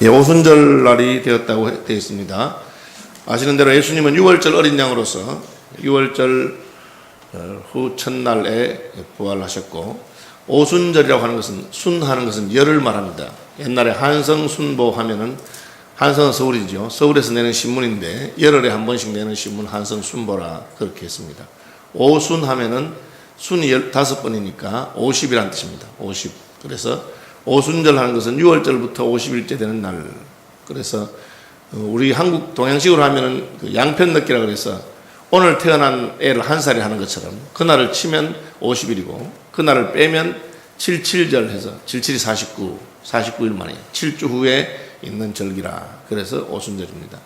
예, 오순절 날이 되었다고 되어 있습니다. 아시는 대로 예수님은 6월절 어린 양으로서 6월절 후 첫날에 부활하셨고, 오순절이라고 하는 것은, 순하는 것은 열을 말합니다. 옛날에 한성 순보 하면은, 한성은 서울이죠. 서울에서 내는 신문인데 열흘에 한 번씩 내는 신문 한성 순보라 그렇게 했습니다. 오순 하면은 순이 15번이니까 50이라는 뜻입니다. 50. 그래서 오순절 하는 것은 6월절부터 50일째 되는 날. 그래서 우리 한국 동양식으로 하면은 그 양편넣기라 그래서 오늘 태어난 애를 한 살이 하는 것처럼 그날을 치면 50일이고 그날을 빼면 77절 해서 77이 49일 만에 7주 후에 있는 절기라. 그래서 오순절입니다.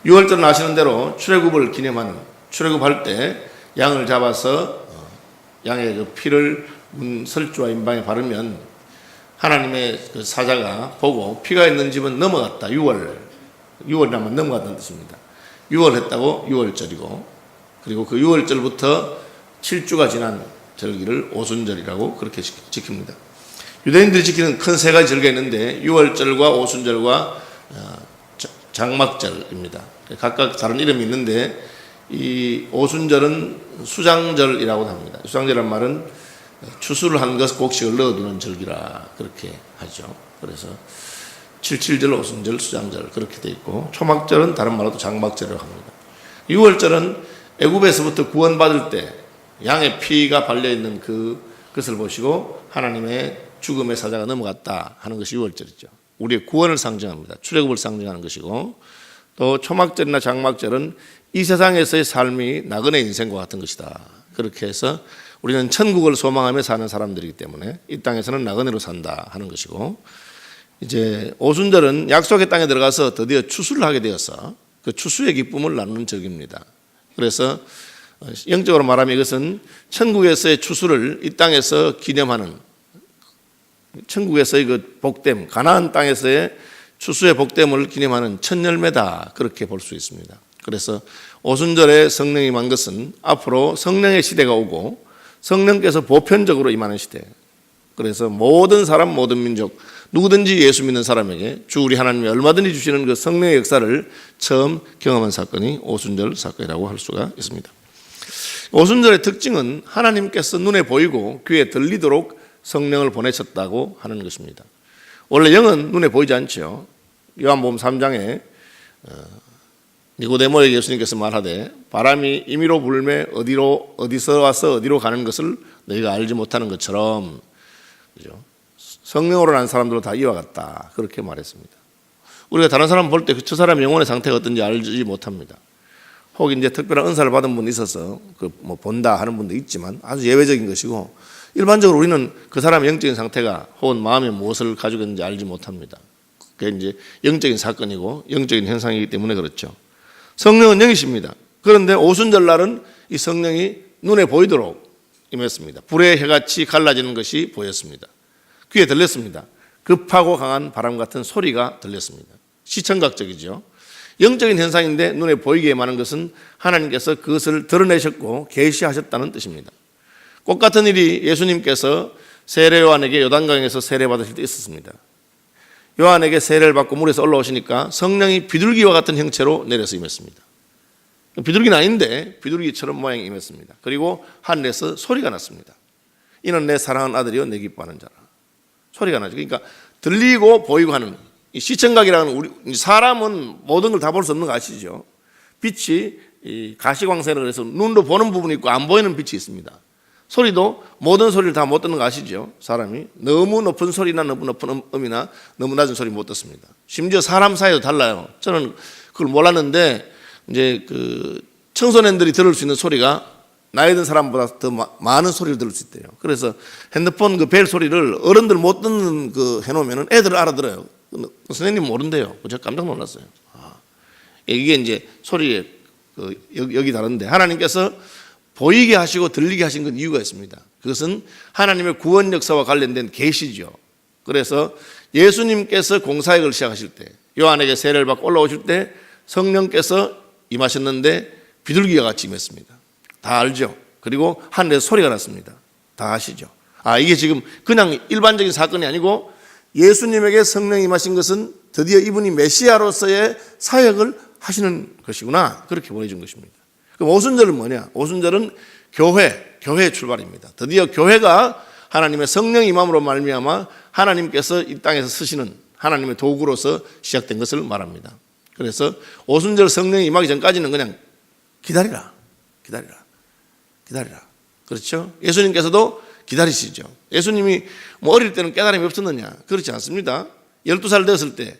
6월절은 아시는 대로 출애굽을 기념하는, 출애굽할 때 양을 잡아서 양의 그 피를 설주와 임방에 바르면 하나님의 그 사자가 보고 피가 있는 집은 넘어갔다. 6월이라면 넘어갔다는 뜻입니다. 6월 했다고 6월절이고, 그리고 그 6월절부터 7주가 지난 절기를 오순절이라고 그렇게 지킵니다. 유대인들이 지키는 큰 세 가지 절기가 있는데 6월절과 오순절과 장막절입니다. 각각 다른 이름이 있는데 이 오순절은 수장절이라고 합니다. 수장절이라는 말은 추수를 한 것 곡식을 넣어두는 절기라 그렇게 하죠. 그래서 77절, 오순절, 수장절 그렇게 되어 있고, 초막절은 다른 말로도 장막절이라고 합니다. 6월절은 애굽에서부터 구원받을 때 양의 피가 발려있는 그것을 보시고 하나님의 죽음의 사자가 넘어갔다 하는 것이 6월절이죠. 우리의 구원을 상징합니다. 출애굽을 상징하는 것이고, 또 초막절이나 장막절은 이 세상에서의 삶이 나그네 인생과 같은 것이다. 그렇게 해서 우리는 천국을 소망하며 사는 사람들이기 때문에 이 땅에서는 나그네로 산다 하는 것이고, 이제 오순절은 약속의 땅에 들어가서 드디어 추수를 하게 되어서 그 추수의 기쁨을 나누는 절기입니다. 그래서 영적으로 말하면 이것은 천국에서의 추수를 이 땅에서 기념하는, 천국에서의 그 복됨, 가나안 땅에서의 추수의 복됨을 기념하는 첫 열매다 그렇게 볼 수 있습니다. 그래서 오순절에 성령이 임한 것은 앞으로 성령의 시대가 오고 성령께서 보편적으로 임하는 시대. 그래서 모든 사람, 모든 민족, 누구든지 예수 믿는 사람에게 주 우리 하나님이 얼마든지 주시는 그 성령의 역사를 처음 경험한 사건이 오순절 사건이라고 할 수가 있습니다. 오순절의 특징은 하나님께서 눈에 보이고 귀에 들리도록 성령을 보내셨다고 하는 것입니다. 원래 영은 눈에 보이지 않죠. 요한복음 3장에 니고데모에게 예수님께서 말하되 바람이 임의로 불매 어디서 와서 어디로 가는 것을 너희가 알지 못하는 것처럼, 그죠? 성령으로 난 사람들도 다 이와 같다 그렇게 말했습니다. 우리가 다른 사람 볼 때 저 사람의 영혼의 상태가 어떤지 알지 못합니다. 혹 이제 특별한 은사를 받은 분이 있어서 뭐 본다 하는 분도 있지만 아주 예외적인 것이고, 일반적으로 우리는 그 사람의 영적인 상태가 혹은 마음에 무엇을 가지고 있는지 알지 못합니다. 그게 이제 영적인 사건이고 영적인 현상이기 때문에 그렇죠. 성령은 영이십니다. 그런데 오순절 날은 이 성령이 눈에 보이도록 임했습니다. 불의 해같이 갈라지는 것이 보였습니다. 귀에 들렸습니다. 급하고 강한 바람 같은 소리가 들렸습니다. 시청각적이죠. 영적인 현상인데 눈에 보이게 임하는 것은 하나님께서 그것을 드러내셨고 계시하셨다는 뜻입니다. 똑같은 일이 예수님께서 세례 요한에게 요단강에서 세례 받으실 때 있었습니다. 요한에게 세례를 받고 물에서 올라오시니까 성령이 비둘기와 같은 형체로 내려서 임했습니다. 비둘기는 아닌데 비둘기처럼 모양이 임했습니다. 그리고 하늘에서 소리가 났습니다. 이는 내 사랑하는 아들이요 내 기뻐하는 자라. 소리가 나죠. 그러니까 들리고 보이고 하는 이 시청각이라는, 우리 사람은 모든 걸 다 볼 수 없는 거 아시죠? 빛이 이 가시광선이라고 해서 눈으로 보는 부분이 있고 안 보이는 빛이 있습니다. 소리도 모든 소리를 다 못 듣는 거 아시죠? 사람이 너무 높은 소리나 너무 높은 음이나 너무 낮은 소리 못 듣습니다. 심지어 사람 사이도 달라요. 저는 그걸 몰랐는데 이제 그 청소년들이 들을 수 있는 소리가 나이 든 사람보다 더 많은 소리를 들을 수 있대요. 그래서 핸드폰 그 벨 소리를 어른들 못 듣는 그 해놓으면 애들 알아들어요. 선생님 모른대요. 제가 깜짝 놀랐어요. 이게 이제 소리의 여기 다른데, 하나님께서 보이게 하시고 들리게 하신 건 이유가 있습니다. 그것은 하나님의 구원 역사와 관련된 계시죠. 그래서 예수님께서 공사역을 시작하실 때, 요한에게 세례를 받고 올라오실 때 성령께서 임하셨는데 비둘기가 같이 임했습니다. 다 알죠? 그리고 하늘에서 소리가 났습니다. 다 아시죠? 이게 지금 그냥 일반적인 사건이 아니고 예수님에게 성령이 임하신 것은 드디어 이분이 메시아로서의 사역을 하시는 것이구나, 그렇게 보여준 것입니다. 그럼 오순절은 뭐냐? 오순절은 교회의 출발입니다. 드디어 교회가 하나님의 성령 임함으로 말미암아 하나님께서 이 땅에서 쓰시는 하나님의 도구로서 시작된 것을 말합니다. 그래서 오순절 성령이 임하기 전까지는 그냥 기다리라. 그렇죠? 예수님께서도 기다리시죠. 예수님이 뭐 어릴 때는 깨달음이 없었느냐? 그렇지 않습니다. 12살 되었을 때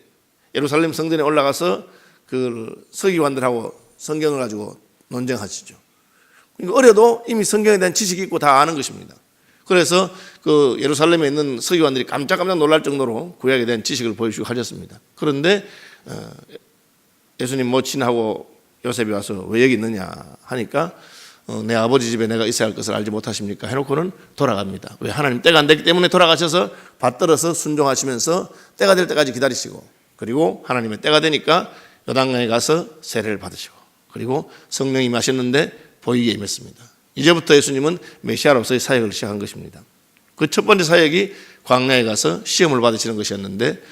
예루살렘 성전에 올라가서 그 서기관들하고 성경을 가지고 논쟁하시죠. 그러니까 어려도 이미 성경에 대한 지식이 있고 다 아는 것입니다. 그래서 그 예루살렘에 있는 서기관들이 깜짝깜짝 놀랄 정도로 구약에 대한 지식을 보여주고 하셨습니다. 그런데 예수님 모친하고 요셉이 와서 왜 여기 있느냐 하니까 내 아버지 집에 내가 있어야 할 것을 알지 못하십니까? 해놓고는 돌아갑니다. 왜? 하나님 때가 안 됐기 때문에 돌아가셔서 받들어서 순종하시면서 때가 될 때까지 기다리시고, 그리고 하나님의 때가 되니까 요단강에 가서 세례를 받으시고, 그리고 성령이 임하셨는데 보이게 임했습니다. 이제부터 예수님은 메시아로서의 사역을 시작한 것입니다. 그 첫 번째 사역이 광야에 가서 시험을 받으시는 것이었는데,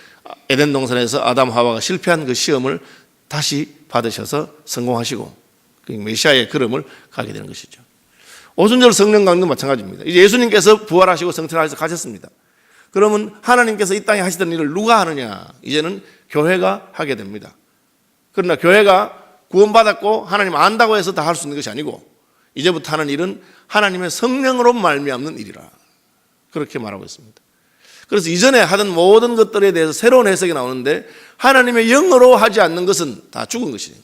에덴 동산에서 아담 하와가 실패한 그 시험을 다시 받으셔서 성공하시고 메시아의 걸음을 가게 되는 것이죠. 오순절 성령 강림도 마찬가지입니다. 이제 예수님께서 부활하시고 성천하셔서 가셨습니다. 그러면 하나님께서 이 땅에 하시던 일을 누가 하느냐? 이제는 교회가 하게 됩니다. 그러나 교회가 구원받았고 하나님 안다고 해서 다 할 수 있는 것이 아니고, 이제부터 하는 일은 하나님의 성령으로 말미암는 일이라, 그렇게 말하고 있습니다. 그래서 이전에 하던 모든 것들에 대해서 새로운 해석이 나오는데, 하나님의 영으로 하지 않는 것은 다 죽은 것이에요.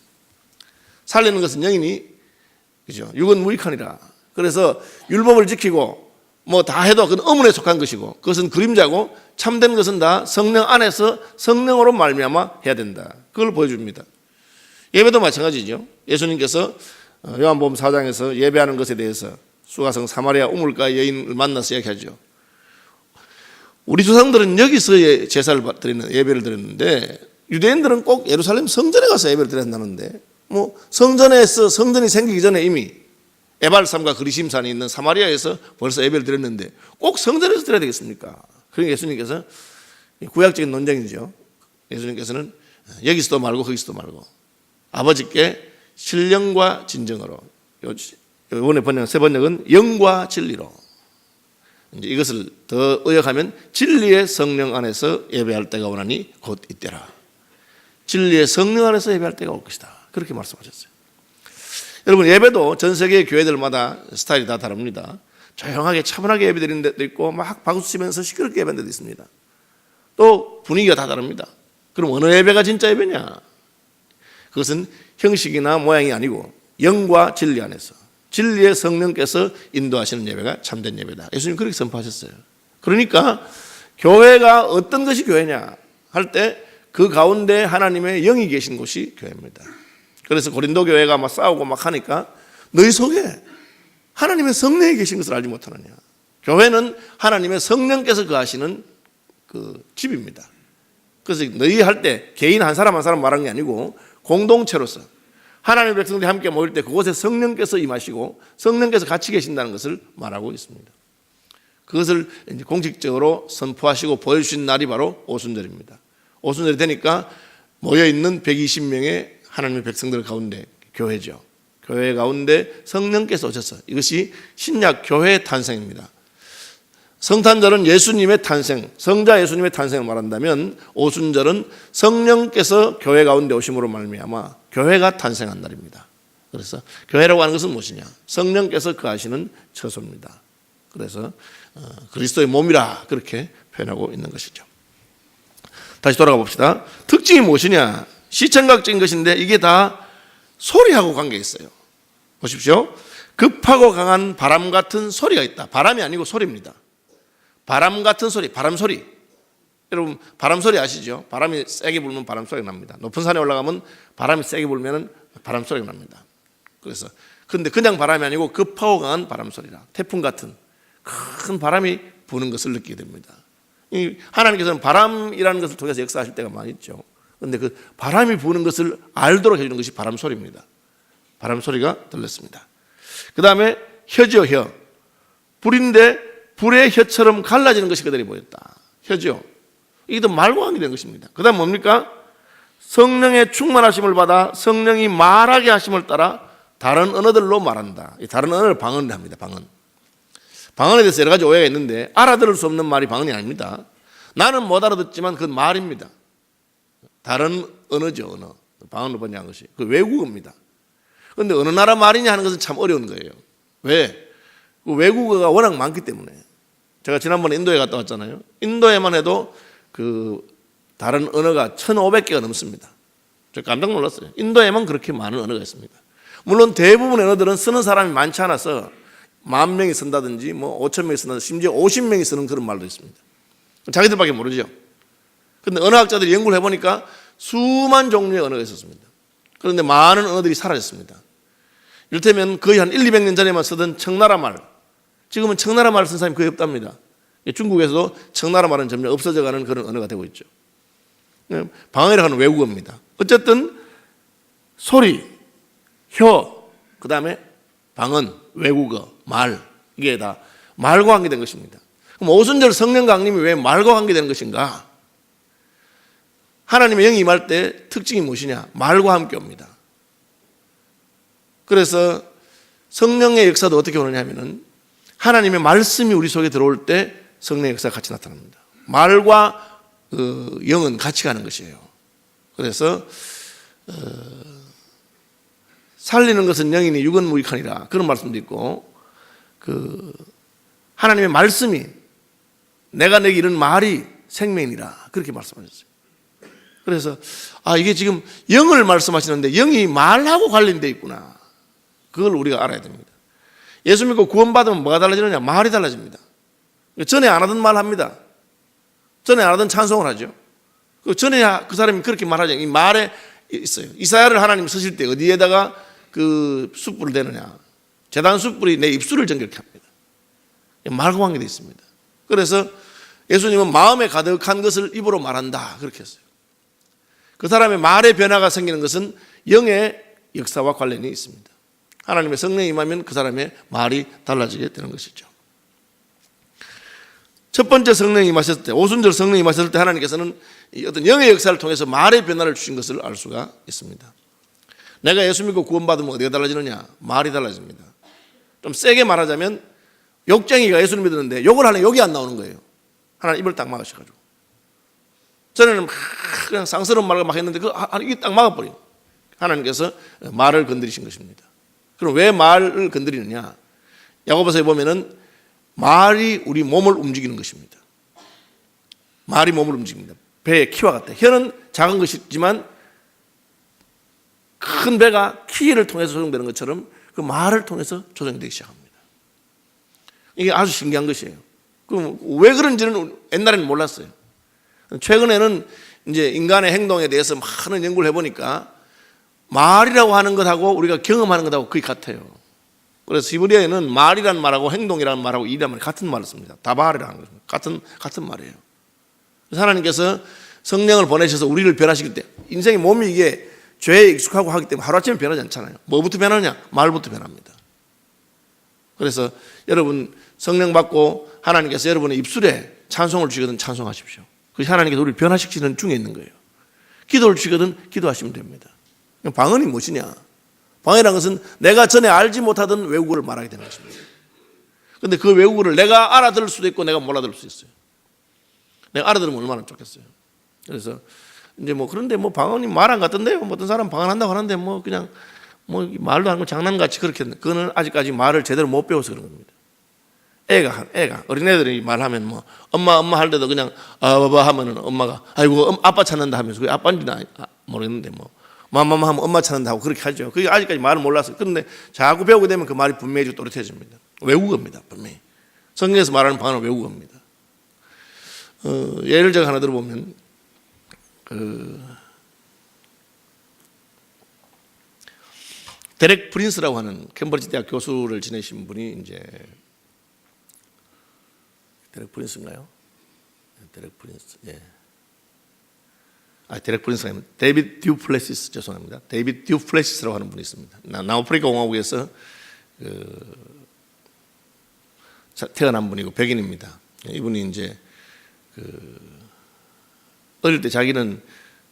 살리는 것은 영이니, 그죠? 육은 무익하니라. 그래서 율법을 지키고 뭐 다 해도 그건 의문에 속한 것이고, 그것은 그림자고, 참된 것은 다 성령 안에서 성령으로 말미암아 해야 된다, 그걸 보여줍니다. 예배도 마찬가지죠. 예수님께서 요한복음 4장에서 예배하는 것에 대해서 수가성 사마리아 우물가 여인을 만나서 이야기하죠. 우리 조상들은 여기서 제사를 드리는, 예배를 드렸는데, 유대인들은 꼭 예루살렘 성전에 가서 예배를 드려야 한다는데, 뭐 성전에서, 성전이 생기기 전에 이미 에발삼과 그리심산이 있는 사마리아에서 벌써 예배를 드렸는데 꼭 성전에서 드려야 되겠습니까? 그러니까 예수님께서, 구약적인 논쟁이죠. 예수님께서는 여기서도 말고 거기서도 말고 아버지께 신령과 진정으로, 이번에 번역 세 번역은 영과 진리로, 이제 이것을 더 의역하면 진리의 성령 안에서 예배할 때가 오나니 곧 이때라. 진리의 성령 안에서 예배할 때가 올 것이다, 그렇게 말씀하셨어요. 여러분, 예배도 전 세계 교회들마다 스타일이 다 다릅니다. 조용하게 차분하게 예배드리는 데도 있고, 막 박수 치면서 시끄럽게 예배하는 데도 있습니다. 또 분위기가 다 다릅니다. 그럼 어느 예배가 진짜 예배냐? 그것은 형식이나 모양이 아니고 영과 진리 안에서 진리의 성령께서 인도하시는 예배가 참된 예배다, 예수님 그렇게 선포하셨어요. 그러니까 교회가 어떤 것이 교회냐 할 때 그 가운데 하나님의 영이 계신 곳이 교회입니다. 그래서 고린도 교회가 막 싸우고 막 하니까 너희 속에 하나님의 성령이 계신 것을 알지 못하느냐. 교회는 하나님의 성령께서 거하시는 그 집입니다. 그래서 너희 할 때 개인 한 사람 한 사람 말하는 게 아니고 공동체로서 하나님의 백성들이 함께 모일 때 그곳에 성령께서 임하시고 성령께서 같이 계신다는 것을 말하고 있습니다. 그것을 이제 공식적으로 선포하시고 보여주신 날이 바로 오순절입니다. 오순절이 되니까 모여있는 120명의 하나님의 백성들 가운데 교회죠. 교회 가운데 성령께서 오셔서, 이것이 신약 교회의 탄생입니다. 성탄절은 예수님의 탄생, 성자 예수님의 탄생을 말한다면, 오순절은 성령께서 교회 가운데 오심으로 말미암아 교회가 탄생한 날입니다. 그래서 교회라고 하는 것은 무엇이냐? 성령께서 거하시는 처소입니다. 그래서 그리스도의 몸이라 그렇게 표현하고 있는 것이죠. 다시 돌아가 봅시다. 특징이 무엇이냐? 시청각적인 것인데 이게 다 소리하고 관계가 있어요. 보십시오. 급하고 강한 바람 같은 소리가 있다. 바람이 아니고 소리입니다. 바람 같은 소리, 바람 소리. 여러분, 바람 소리 아시죠? 바람이 세게 불면 바람 소리가 납니다. 높은 산에 올라가면 바람이 세게 불면 바람 소리가 납니다. 그래서 그런데 그냥 바람이 아니고 급하고 강한 바람 소리라, 태풍 같은 큰 바람이 부는 것을 느끼게 됩니다. 하나님께서는 바람이라는 것을 통해서 역사하실 때가 많이 있죠. 그런데 그 바람이 부는 것을 알도록 해주는 것이 바람 소리입니다. 바람 소리가 들렸습니다. 그 다음에 혀죠, 혀. 불인데 불의 혀처럼 갈라지는 것이 그들이 보였다. 혀죠. 이게 더 말과 관계된 것입니다. 그 다음 뭡니까? 성령의 충만하심을 받아 성령이 말하게 하심을 따라 다른 언어들로 말한다. 이 다른 언어를 방언이라 합니다. 방언에 대해서 여러 가지 오해가 있는데 알아들을 수 없는 말이 방언이 아닙니다. 나는 못 알아듣지만 그건 말입니다. 다른 언어죠. 언어. 방언으로 번역한 것이. 그 외국어입니다. 그런데 어느 나라 말이냐 하는 것은 참 어려운 거예요. 왜? 그 외국어가 워낙 많기 때문에. 제가 지난번에 인도에 갔다 왔잖아요. 인도에만 해도 그 다른 언어가 1,500개가 넘습니다. 제가 깜짝 놀랐어요. 인도에만 그렇게 많은 언어가 있습니다. 물론 대부분의 언어들은 쓰는 사람이 많지 않아서 10,000명이 쓴다든지 뭐 5,000명이 쓴다든지 심지어 50명이 쓰는 그런 말도 있습니다. 자기들밖에 모르죠. 그런데 언어학자들이 연구를 해보니까 수만 종류의 언어가 있었습니다. 그런데 많은 언어들이 사라졌습니다. 이를테면 거의 한 200년 전에만 쓰던 청나라 말, 지금은 청나라 말을 쓴 사람이 거의 없답니다. 중국에서도 청나라 말은 점점 없어져가는 그런 언어가 되고 있죠. 방언이라고 하는 외국어입니다. 어쨌든 소리, 혀, 그 다음에 방언, 외국어, 말, 이게 다 말과 관계된 것입니다. 그럼 오순절 성령 강림이 왜 말과 관계되는 것인가? 하나님의 영이 임할 때 특징이 무엇이냐? 말과 함께 옵니다. 그래서 성령의 역사도 어떻게 오느냐 하면은 하나님의 말씀이 우리 속에 들어올 때 성령의 역사가 같이 나타납니다. 말과 영은 같이 가는 것이에요. 그래서 살리는 것은 영이니 육은 무익하니라 그런 말씀도 있고, 하나님의 말씀이 내가 내게 이런 말이 생명이라 그렇게 말씀하셨어요. 그래서 이게 지금 영을 말씀하시는데 영이 말하고 관련되어 있구나. 그걸 우리가 알아야 됩니다. 예수 믿고 구원받으면 뭐가 달라지느냐? 말이 달라집니다. 전에 안 하던 말 합니다. 전에 안 하던 찬송을 하죠. 전에 그 사람이 그렇게 말하죠. 이 말에 있어요. 이사야를 하나님 쓰실 때 어디에다가 그 숯불을 대느냐? 제단 숯불이 내 입술을 정결케 합니다. 말과 관계되어 있습니다. 그래서 예수님은 마음에 가득한 것을 입으로 말한다 그렇게 했어요. 그 사람의 말의 변화가 생기는 것은 영의 역사와 관련이 있습니다. 하나님의 성령이 임하면 그 사람의 말이 달라지게 되는 것이죠. 첫 번째 성령이 임하셨을 때, 오순절 성령이 임하셨을 때 하나님께서는 어떤 영의 역사를 통해서 말의 변화를 주신 것을 알 수가 있습니다. 내가 예수 믿고 구원받으면 어디가 달라지느냐? 말이 달라집니다. 좀 세게 말하자면 욕쟁이가 예수를 믿었는데 욕을 하려면 욕이 안 나오는 거예요. 하나님 입을 딱 막으셔가지고. 전에는 막 그냥 쌍스러운 말을 막 했는데 이게 딱 막아버려요. 하나님께서 말을 건드리신 것입니다. 그럼 왜 말을 건드리느냐? 야고보서에 보면은 말이 우리 몸을 움직이는 것입니다. 말이 몸을 움직입니다. 배의 키와 같아. 혀는 작은 것이지만 큰 배가 키를 통해서 조정되는 것처럼 그 말을 통해서 조정되기 시작합니다. 이게 아주 신기한 것이에요. 그럼 왜 그런지는 옛날에는 몰랐어요. 최근에는 이제 인간의 행동에 대해서 많은 연구를 해보니까 말이라고 하는 것하고 우리가 경험하는 것하고 거의 같아요. 그래서 히브리어에는 말이라는 말하고 행동이라는 말하고 일이라는 말이 같은 말을 씁니다. 다발이라는 것입니다. 같은 말이에요. 그래서 하나님께서 성령을 보내셔서 우리를 변화시킬 때 인생의 몸이 이게 죄에 익숙하고 하기 때문에 하루아침에 변하지 않잖아요. 뭐부터 변하냐? 말부터 변합니다. 그래서 여러분 성령 받고 하나님께서 여러분의 입술에 찬송을 주시거든 찬송하십시오. 그래서 하나님께서 우리를 변화시키는 중에 있는 거예요. 기도를 주시거든 기도하시면 됩니다. 방언이 무엇이냐? 방언이라는 것은 내가 전에 알지 못하던 외국어를 말하게 되는 것입니다. 그런데 그 외국어를 내가 알아들을 수도 있고 내가 못 알아들을 수 있어요. 내가 알아들으면 얼마나 좋겠어요. 그래서 이제 그런데 방언이 말 안 같던데요. 어떤 사람 방언한다고 하는데 그냥 말도 안 하고 장난같이 그렇게 그거는 아직까지 말을 제대로 못 배워서 그런 겁니다. 애가 어린애들이 말하면 엄마 할 때도 그냥 아바바 하면은 엄마가 아이고 아빠 찾는다 하면서 그게 아빠인지는 모르겠는데 마마마 하면 엄마 찾는다 하고 그렇게 하죠. 그게 아직까지 말을 몰랐어요. 그런데 자꾸 배우게 되면 그 말이 분명히 또렷해집니다. 외국어입니다. 분명히 성경에서 말하는 방언은 외국어입니다. 예를 제가 하나 들어보면 데렉 프린스라고 하는 캠브리지 대학 교수를 지내신 분이 이제 데렉 프린스인가요? 데렉 프린스, 예. 데렉 프린스가 아니면 데이비드 듀플레시스, 죄송합니다. 데이비드 듀플레시스라고 하는 분이 있습니다. 남아프리카 공화국에서 태어난 분이고 백인입니다. 이분이 이제 어릴 때 자기는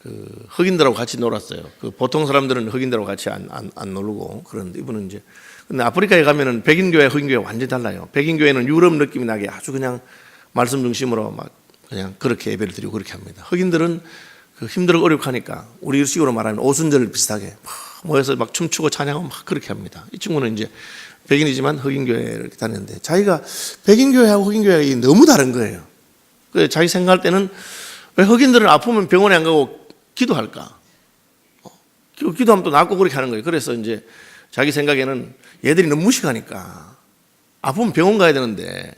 그 흑인들하고 같이 놀았어요. 그 보통 사람들은 흑인들하고 같이 안 놀고 그런데 이분은 이제 근데 아프리카에 가면은 백인 교회, 흑인 교회 완전히 달라요. 백인 교회는 유럽 느낌이 나게 아주 그냥 말씀 중심으로 막 그냥 그렇게 예배를 드리고 그렇게 합니다. 흑인들은 그 힘들고 어렵하니까 우리 식으로 말하면 오순절 비슷하게 막 모여서 막 춤추고 찬양하고 막 그렇게 합니다. 이 친구는 이제 백인이지만 흑인 교회를 다녔는데 자기가 백인 교회하고 흑인 교회가 너무 다른 거예요. 그래서 자기 생각할 때는 왜 흑인들은 아프면 병원에 안 가고 기도할까? 기도하면 또 낫고 그렇게 하는 거예요. 그래서 이제 자기 생각에는 얘들이 너무 무식하니까 아프면 병원 가야 되는데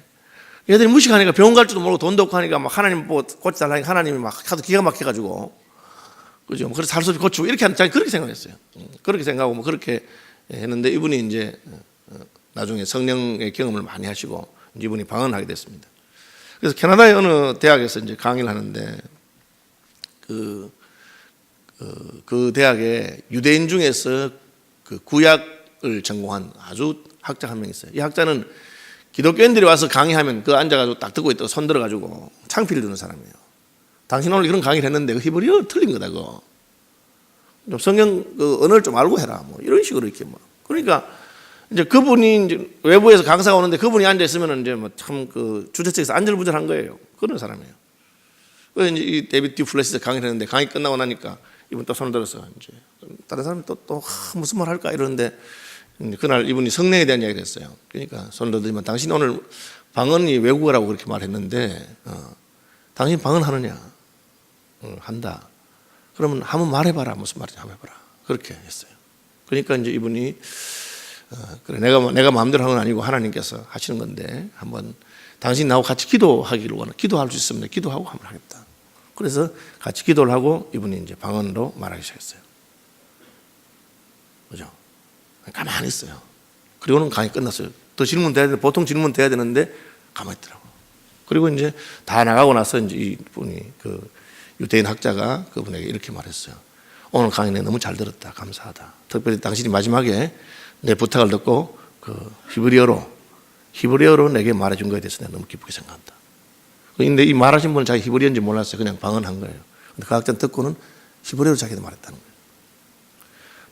얘들이 무식하니까 병원 갈 줄도 모르고 돈도 없고 하니까 막 하나님 뭐 고쳐달라니까 하나님이 막 하도 기가 막혀가지고 그죠? 그래서 살 수 없이 고치고 이렇게 하는 자기 그렇게 생각했어요. 그렇게 생각하고 뭐 그렇게 했는데 이분이 이제 나중에 성령의 경험을 많이 하시고 이분이 방언하게 됐습니다. 그래서 캐나다의 어느 대학에서 이제 강의를 하는데 그 대학에 유대인 중에서 그 구약을 전공한 아주 학자 한 명 있어요. 이 학자는 기독교인들이 와서 강의하면 그 앉아가지고 딱 듣고 있다가 손 들어가지고 창피를 드는 사람이에요. 당신 오늘 이런 강의를 했는데 그 히브리어 틀린 거다 그거. 좀 성경 그 언어를 좀 알고 해라. 뭐 이런 식으로 이렇게 뭐. 그러니까 이제 그분이 이제 외부에서 강사가 오는데 그분이 앉아 있으면 이제 뭐 참 그 주최측에서 안절부절한 거예요. 그런 사람이에요. 그래서 이제 이 데이비드 플래시에서 강의를 했는데 강의 끝나고 나니까 이분 또 손을 들어서 이제 다른 사람이 또 무슨 말 할까 이러는데 그날 이분이 성령에 대한 이야기를 했어요. 그러니까 손을 들더니만 당신 오늘 방언이 외국어라고 그렇게 말했는데 당신 방언하느냐? 한다. 그러면 한번 말해봐라. 무슨 말인지 한번 해봐라. 그렇게 했어요. 그러니까 이제 이분이 그래 내가 마음대로 하는 건 아니고 하나님께서 하시는 건데 한번 당신 나하고 같이 기도하기를 원해. 기도할 수 있으면 기도하고 한번 하겠다. 그래서 같이 기도를 하고 이분이 이제 방언으로 말하기 시작했어요. 그죠? 가만히 있어요. 그리고는 강의 끝났어요. 더 질문 돼야 되는데 보통 질문 돼야 되는데 가만히 있더라고. 그리고 이제 다 나가고 나서 이제 이분이 그 유대인 학자가 그분에게 이렇게 말했어요. 오늘 강의 내가 너무 잘 들었다. 감사하다. 특별히 당신이 마지막에 내 부탁을 듣고 그 히브리어로 내게 말해준 거에 대해서 내가 너무 기쁘게 생각한다. 근데 이 말하신 분은 자기 히브리어인지 몰랐어요. 그냥 방언한 거예요. 근데 그 학자는 듣고는 히브리어로 자기도 말했다는 거예요.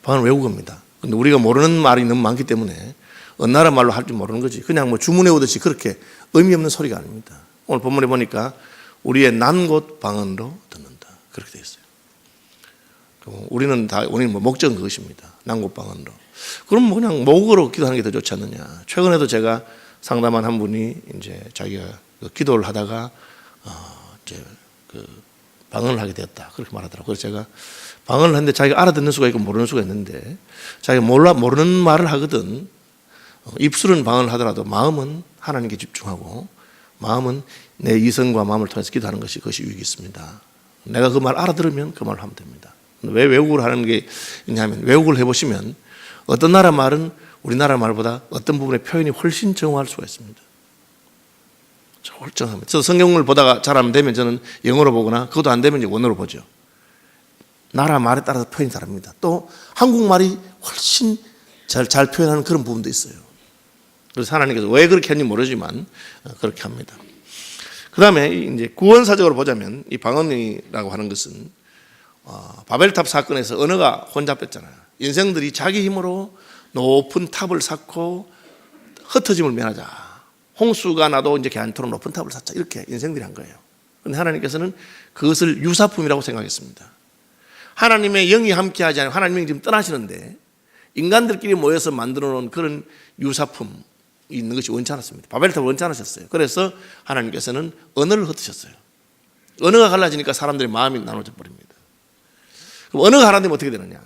방언은 외국어입니다. 근데 우리가 모르는 말이 너무 많기 때문에 어느 나라 말로 할 줄 모르는 거지. 그냥 뭐 주문해 오듯이 그렇게 의미 없는 소리가 아닙니다. 오늘 본문에 보니까 우리의 난 곳 방언으로 듣는다. 그렇게 되어 있어요. 우리는 뭐 목적은 그것입니다. 난 곳 방언으로. 그럼 뭐 그냥 모국어로 기도하는 게 더 좋지 않느냐. 최근에도 제가 상담한 한 분이 이제 자기가 기도를 하다가 이제 그 방언을 하게 되었다. 그렇게 말하더라고요. 그래서 제가 방언을 하는데 자기가 알아듣는 수가 있고 모르는 수가 있는데 자기가 모르는 말을 하거든. 입술은 방언을 하더라도 마음은 하나님께 집중하고 마음은 내 이성과 마음을 통해서 기도하는 그것이 유익이 있습니다. 내가 그 말 알아들으면 그 말을 하면 됩니다. 왜 외국어를 하는 게 있냐면 외국어를 해보시면 어떤 나라 말은 우리나라 말보다 어떤 부분의 표현이 훨씬 정확할 수가 있습니다. 정확합니다. 저 성경을 보다가 잘 안 되면 저는 영어로 보거나 그것도 안 되면 이제 원어로 보죠. 나라 말에 따라서 표현이 다릅니다. 또 한국말이 훨씬 잘 표현하는 그런 부분도 있어요. 그래서 하나님께서 왜 그렇게 했는지 모르지만 그렇게 합니다. 그 다음에 이제 구원사적으로 보자면 이 방언이라고 하는 것은 바벨탑 사건에서 언어가 혼잡했잖아요. 인생들이 자기 힘으로 높은 탑을 쌓고 흩어짐을 면하자. 홍수가 나도 이제 걔한테로 높은 탑을 쌓자. 이렇게 인생들이 한 거예요. 그런데 하나님께서는 그것을 유사품이라고 생각했습니다. 하나님의 영이 함께하지 않으면 하나님이 지금 떠나시는데 인간들끼리 모여서 만들어 놓은 그런 유사품이 있는 것이 원치 않았습니다. 바벨탑을 원치 않으셨어요. 그래서 하나님께서는 언어를 흩으셨어요. 언어가 갈라지니까 사람들의 마음이 나눠져 버립니다. 그럼 언어가 하나 되면 어떻게 되느냐?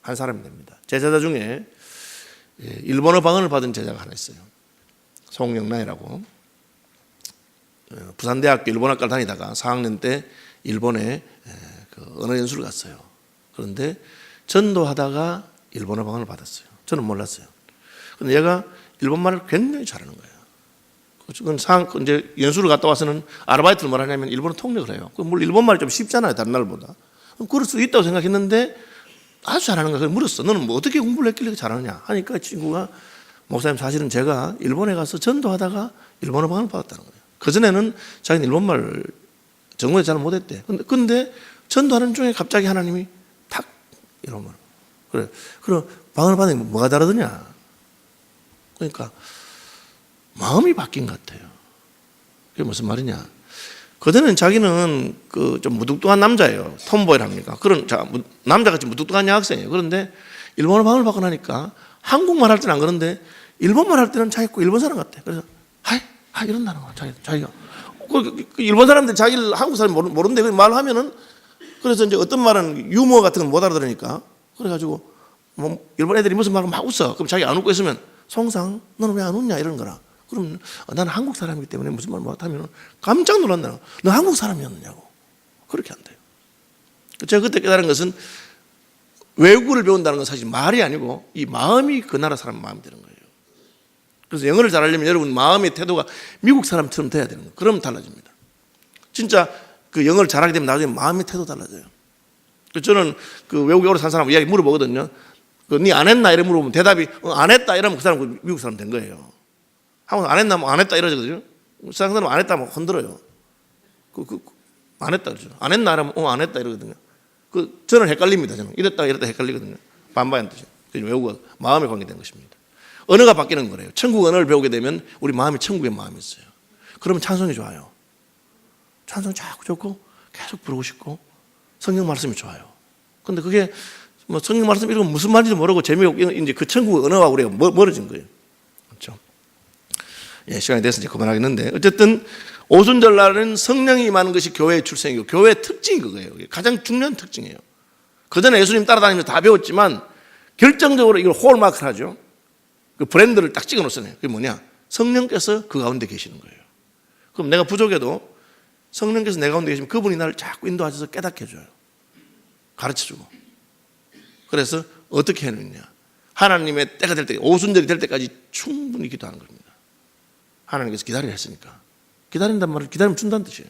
한 사람이 됩니다. 제자들 중에 일본어 방언을 받은 제자가 하나 있어요. 송영란이라고. 부산대학교 일본학과를 다니다가 4학년 때 일본에 그 언어 연수를 갔어요. 그런데 전도하다가 일본어 방언을 받았어요. 저는 몰랐어요. 근데 얘가 일본말을 굉장히 잘하는 거예요. 이제 연수를 갔다 와서는 아르바이트를 뭘 하냐면 일본어 통역을 해요. 물론 일본말이 좀 쉽잖아요. 다른 나라보다. 그럴 수 있다고 생각했는데 아주 잘하는 거야. 그래서 물었어. 너는 뭐 어떻게 공부를 했길래 잘하느냐? 하니까 친구가 목사님 사실은 제가 일본에 가서 전도하다가 일본어 방언을 받았다는 거예요. 그전에는 자기는 일본말 정말 잘 못했대. 근데 전도하는 중에 갑자기 하나님이 탁 이러면 그래. 그럼 방언을 받으니 뭐가 다르더냐? 그러니까 마음이 바뀐 것 같아요. 그게 무슨 말이냐? 그전에는 자기는 그 좀 무뚝뚝한 남자예요. 톰보이랍니까? 그런 남자같이 무뚝뚝한 여학생이에요. 그런데 일본어 방언을 받고 나니까 한국말 할 때는 안 그런데 일본말 할 때는 자기 일본 사람 같아. 그래서 하이 이런다는 거야. 자기가 그 일본 사람들 자기를 한국 사람이 모르는데 그 말하면은 그래서 이제 어떤 말은 유머 같은 건 못 알아들으니까 그래가지고 뭐 일본 애들이 무슨 말을 막 웃어. 그럼 자기 안 웃고 있으면 송상 너는 왜 안 웃냐 이런 거라. 그럼 나는 한국 사람이기 때문에 무슨 말 못하면 깜짝 놀란다. 너 한국 사람이었느냐고. 그렇게 한대요. 제가 그때 깨달은 것은 외국어를 배운다는 건 사실 말이 아니고 이 마음이 그 나라 사람 마음이 되는 거예요. 그래서 영어를 잘하려면 여러분 마음의 태도가 미국 사람처럼 돼야 되는 거예요. 그러면 달라집니다. 진짜 그 영어를 잘하게 되면 나중에 마음의 태도 달라져요. 저는 그 외국에 오래 산 사람 이야기 물어보거든요. 네 안 했나 이래 물어보면 대답이 안 했다 이러면 그 사람 미국 사람 된 거예요. 한국 안 했나 뭐 안 했다 이러거든요. 세상 사람 안 했다 뭐 흔들어요. 안 했다 그러죠. 안 했나 이러면 안 했다 이러거든요. 저는 헷갈립니다. 저는 이랬다 헷갈리거든요. 반반의 뜻이에요. 외국어 마음에 관계된 것입니다. 언어가 바뀌는 거래요. 천국 언어를 배우게 되면 우리 마음이 천국의 마음이 있어요. 그러면 찬송이 좋아요. 찬송이 자꾸 좋고 계속 부르고 싶고 성경 말씀이 좋아요. 근데 그게 뭐 성경 말씀 이런 거 무슨 말인지 모르고 재미없고 이제 그 천국 언어와 우리가 멀어진 거예요. 그렇죠? 예, 시간이 돼서 이제 그만하겠는데 어쨌든 오순절날은 성령이 임하는 것이 교회의 출생이고 교회의 특징이 그거예요. 가장 중요한 특징이에요. 그전에 예수님 따라다니면서 다 배웠지만 결정적으로 이걸 홀마크를 하죠. 그 브랜드를 딱 찍어 놓잖아요. 그게 뭐냐? 성령께서 그 가운데 계시는 거예요. 그럼 내가 부족해도 성령께서 내 가운데 계시면 그분이 나를 자꾸 인도하셔서 깨닫게 해줘요. 가르쳐주고. 그래서 어떻게 해내느냐? 하나님의 때가 될 때, 오순절이 될 때까지 충분히 기도하는 겁니다. 하나님께서 기다리라 했으니까. 기다린단 말은 기다리면 준다는 뜻이에요.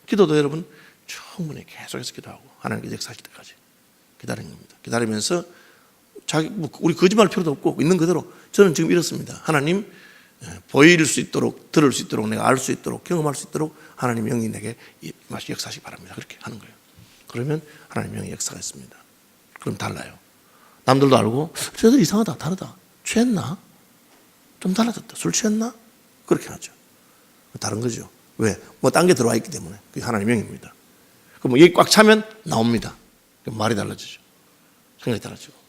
기도도 여러분 충분히 계속해서 기도하고 하나님께서 역사하실 때까지 기다리는 겁니다. 기다리면서 우리 거짓말할 필요도 없고 있는 그대로 저는 지금 이렇습니다. 하나님 보일 수 있도록 들을 수 있도록 내가 알 수 있도록 경험할 수 있도록 하나님 영이 내게 역사하시기 바랍니다. 그렇게 하는 거예요. 그러면 하나님 영이 역사가 있습니다. 그럼 달라요. 남들도 알고 저들 이상하다 다르다. 취했나? 좀 달라졌다. 술 취했나? 그렇게 하죠. 다른 거죠. 왜? 뭐 딴 게 들어와 있기 때문에. 그게 하나님의 영입니다. 그럼 여기 꽉 차면 나옵니다. 말이 달라지죠. 생각이 달라지고.